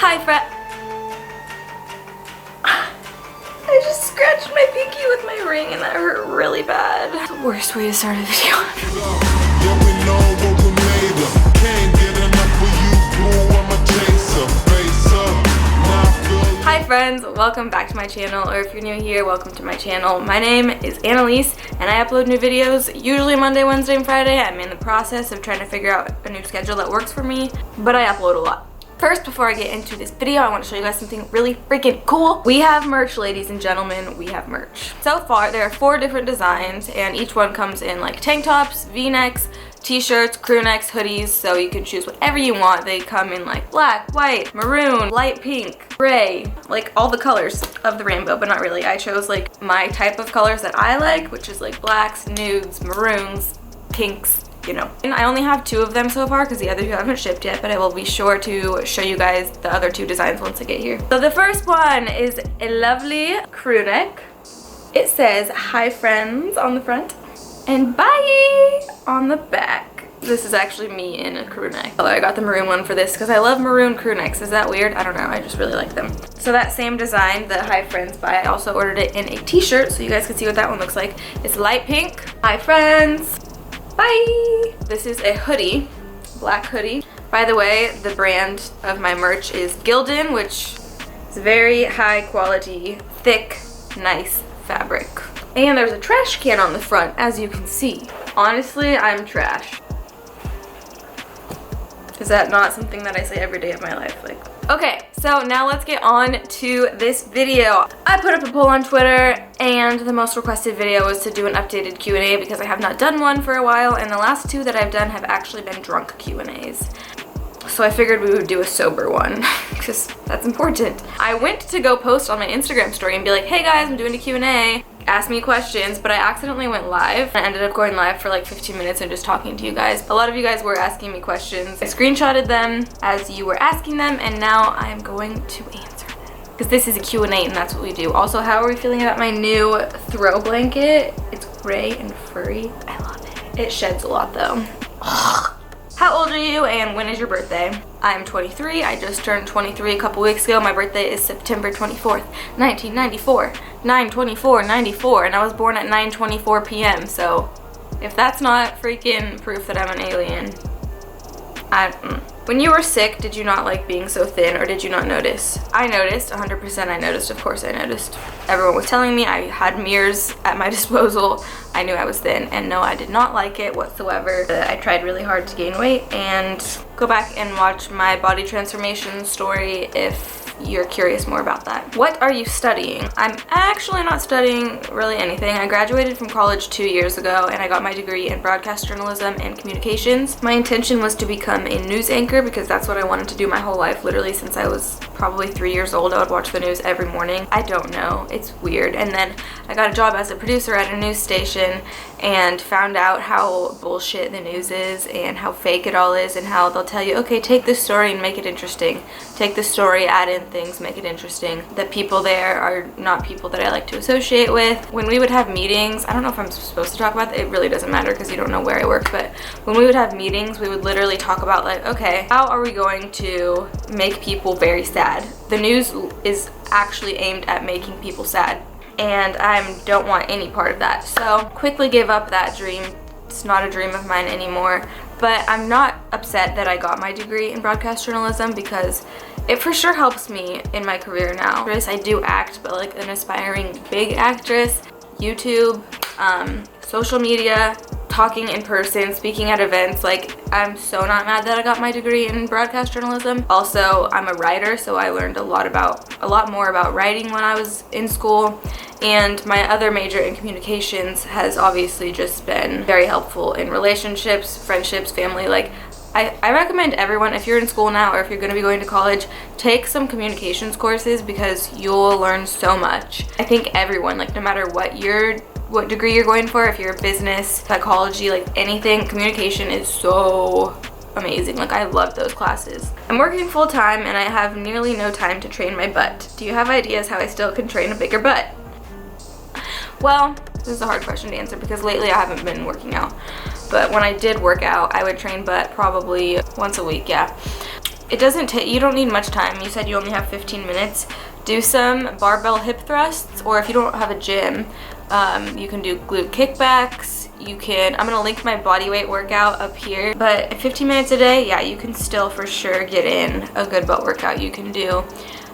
Hi, Fred. I just scratched my pinky with my ring and that hurt really bad. That's the worst way to start a video. Hi friends, welcome back to my channel, or if you're new here, welcome to my channel. My name is Annalise and I upload new videos usually Monday, Wednesday, and Friday. I'm in the process of trying to figure out a new schedule that works for me, but I upload a lot. First, before I get into this video, I want to show you guys something really freaking cool. We have merch, ladies and gentlemen. We have merch. So far, there are 4 different designs, and each one comes in like tank tops, v-necks, t-shirts, crew necks, hoodies, so you can choose whatever you want. They come in like black, white, maroon, light pink, gray, like all the colors of the rainbow, but not really. I chose like my type of colors that I like, which is like blacks, nudes, maroons, pinks, you know. And I only have 2 of them so far because the other 2 haven't shipped yet, but I will be sure to show you guys the other 2 designs once I get here. So the first one is a lovely crew neck. It says "Hi friends" on the front and "Bye" on the back. This is actually me in a crew neck. Although I got the maroon one for this because I love maroon crew necks. Is that weird? I don't know. I just really like them. So that same design, the "Hi friends" Bye, I also ordered it in a t-shirt so you guys can see what that one looks like. It's light pink. Hi friends. Bye! This is a hoodie, black hoodie. By the way, the brand of my merch is Gildan, which is very high quality, thick, nice fabric. And there's a trash can on the front, as you can see. Honestly, I'm trash. Is that not something that I say every day of my life? Like, okay, so now let's get on to this video. I put up a poll on Twitter and the most requested video was to do an updated Q&A because I have not done one for a while, and the last 2 that I've done have actually been drunk Q&As. So I figured we would do a sober one because that's important. I went to go post on my Instagram story and be like, hey guys, I'm doing a Q&A. Ask me questions, but I accidentally went live. I ended up going live for like 15 minutes and just talking to you guys. A lot of you guys were asking me questions. I screenshotted them as you were asking them, and now I'm going to answer them. Because this is a Q&A and that's what we do. Also, how are we feeling about my new throw blanket? It's gray and furry. I love it. It sheds a lot though. How old are you and when is your birthday? I'm 23. I just turned 23 a couple weeks ago. My birthday is September 24th, 1994. 9/24/94, and I was born at 9:24 p.m. So if that's not freaking proof that I'm an alien, When you were sick, did you not like being so thin, or did you not notice? I noticed, 100% I noticed, of course I noticed. Everyone was telling me, I had mirrors at my disposal. I knew I was thin, and no, I did not like it whatsoever. I tried really hard to gain weight, and go back and watch my body transformation story if you're curious more about that. What are you studying? I'm actually not studying really anything. I graduated from college 2 years ago and I got my degree in broadcast journalism and communications. My intention was to become a news anchor because that's what I wanted to do my whole life, literally since I was probably 3 years old. I would watch the news every morning. I don't know, it's weird. And then I got a job as a producer at a news station and found out how bullshit the news is and how fake it all is, and how they'll tell you, okay, take this story and make it interesting. Take this story, add in things, make it interesting. The people there are not people that I like to associate with. When we would have meetings, I don't know if I'm supposed to talk about that, it really doesn't matter because you don't know where I work, but when we would have meetings, we would literally talk about like, okay, how are we going to make people very sad? The news is actually aimed at making people sad, and I don't want any part of that. So quickly gave up that dream. It's not a dream of mine anymore, but I'm not upset that I got my degree in broadcast journalism because it for sure helps me in my career now. I do act, but like an aspiring big actress, YouTube, social media, talking in person, speaking at events. Like, I'm so not mad that I got my degree in broadcast journalism. Also, I'm a writer, so I learned a lot more about writing when I was in school. And my other major in communications has obviously just been very helpful in relationships, friendships, family. Like, I recommend everyone, if you're in school now or if you're going to be going to college, take some communications courses because you'll learn so much. I think everyone, like no matter what degree you're going for, if you're business, psychology, like anything, communication is so amazing. Like, I love those classes. I'm working full time and I have nearly no time to train my butt. Do you have ideas how I still can train a bigger butt? Well, this is a hard question to answer because lately I haven't been working out. But when I did work out, I would train butt probably once a week, yeah. It doesn't take, you don't need much time. You said you only have 15 minutes. Do some barbell hip thrusts, or if you don't have a gym, you can do glute kickbacks. You can, I'm gonna link my body weight workout up here, but 15 minutes a day, yeah, you can still for sure get in a good butt workout. You can do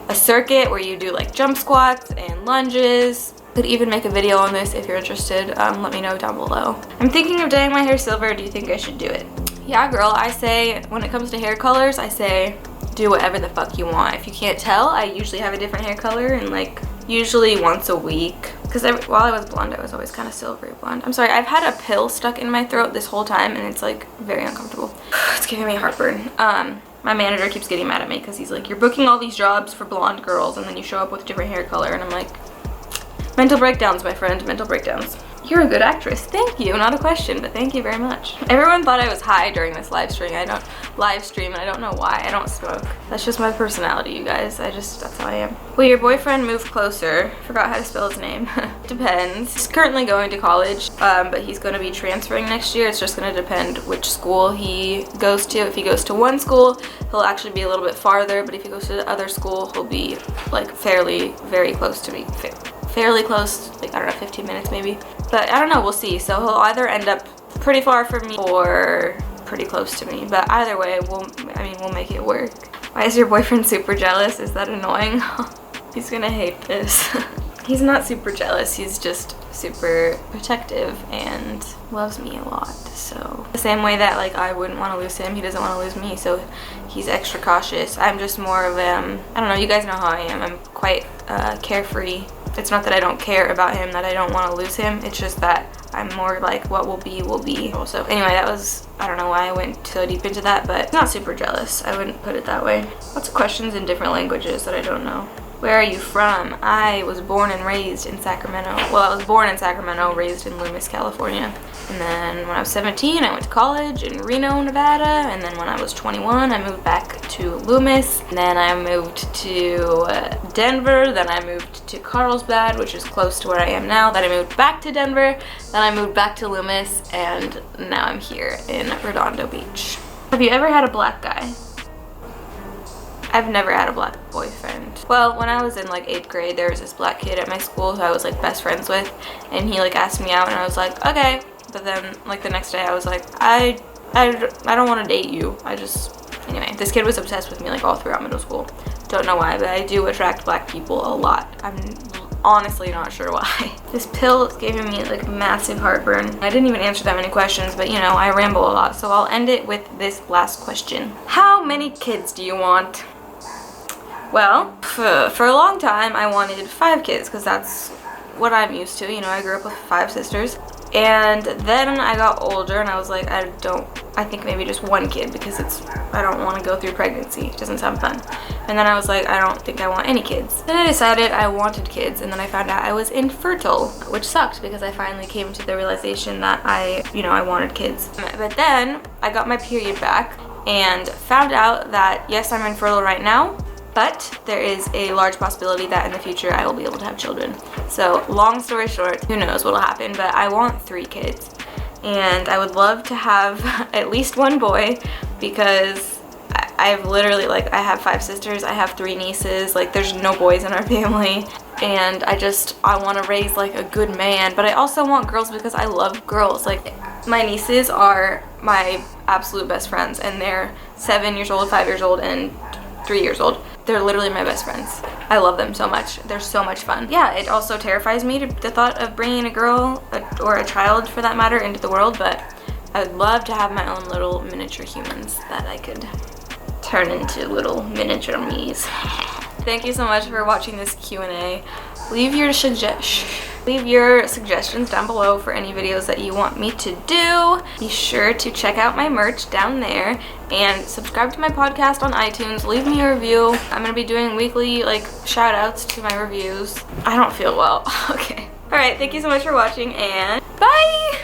a circuit where you do like jump squats and lunges. Could even make a video on this if you're interested. Let me know down below. I'm thinking of dyeing my hair silver. Do you think I should do it? Yeah, girl, I say when it comes to hair colors, I say do whatever the fuck you want. If you can't tell, I usually have a different hair color, and like usually once a week. Because while I was blonde, I was always kind of silvery blonde. I'm sorry, I've had a pill stuck in my throat this whole time, and it's like very uncomfortable. It's giving me heartburn. My manager keeps getting mad at me because he's like, you're booking all these jobs for blonde girls, and then you show up with a different hair color, and I'm like, mental breakdowns, my friend, mental breakdowns. You're a good actress. Thank you. Not a question, but thank you very much. Everyone thought I was high during this live stream. I don't live stream, and I don't know why. I don't smoke. That's just my personality, you guys. That's how I am. Will your boyfriend move closer? Forgot how to spell his name. Depends. He's currently going to college, but he's going to be transferring next year. It's just going to depend which school he goes to. If he goes to one school, he'll actually be a little bit farther, but if he goes to the other school, he'll be like very close to me. Fairly close, like I don't know, 15 minutes maybe. But I don't know, we'll see. So he'll either end up pretty far from me or pretty close to me. But either way, we'll make it work. Why is your boyfriend super jealous? Is that annoying? He's gonna hate this. He's not super jealous, he's just super protective and loves me a lot. So the same way that like I wouldn't want to lose him, he doesn't want to lose me, so he's extra cautious. I'm just more of I don't know, you guys know how I am. I'm quite carefree. It's not that I don't care about him, that I don't want to lose him. It's just that I'm more like, what will be, will be. Also, anyway, that was, I don't know why I went so deep into that, but not super jealous. I wouldn't put it that way. Lots of questions in different languages that I don't know. Where are you from? I was born and raised in Sacramento. Well, I was born in Sacramento, raised in Loomis, California. And then when I was 17, I went to college in Reno, Nevada. And then when I was 21, I moved back to Loomis. And then I moved to Denver. Then I moved to Carlsbad, which is close to where I am now. Then I moved back to Denver. Then I moved back to Loomis. And now I'm here in Redondo Beach. Have you ever had a black guy? I've never had a black boyfriend. Well, when I was in like 8th grade, there was this black kid at my school who I was like best friends with, and he like asked me out, and I was like, okay. But then like the next day I was like, I don't want to date you. Anyway, this kid was obsessed with me like all throughout middle school. Don't know why, but I do attract black people a lot. I'm honestly not sure why. This pill is giving me like massive heartburn. I didn't even answer that many questions, but you know, I ramble a lot, so I'll end it with this last question. How many kids do you want? Well, for a long time, I wanted 5 kids because that's what I'm used to. You know, I grew up with 5 sisters. And then I got older and I was like, I think maybe just 1 kid because I don't want to go through pregnancy. It doesn't sound fun. And then I was like, I don't think I want any kids. Then I decided I wanted kids, and then I found out I was infertile, which sucked because I finally came to the realization that I wanted kids. But then I got my period back and found out that yes, I'm infertile right now, but there is a large possibility that in the future I will be able to have children. So long story short, who knows what'll happen, but I want 3 kids. And I would love to have at least 1 boy because I've literally, like, I have 5 sisters, I have 3 nieces, like there's no boys in our family. And I want to raise like a good man, but I also want girls because I love girls. Like my nieces are my absolute best friends, and they're 7 years old, 5 years old, and 3 years old. They're literally my best friends. I love them so much. They're so much fun. Yeah, it also terrifies me, the thought of bringing a girl, or a child for that matter, into the world, but I would love to have my own little miniature humans that I could turn into little miniature me's. Thank you so much for watching this Q&A. Leave your suggestions down below for any videos that you want me to do. Be sure to check out my merch down there and subscribe to my podcast on iTunes. Leave me a review. I'm gonna be doing weekly like shout outs to my reviews. I don't feel well. Okay. All right, thank you so much for watching, and bye.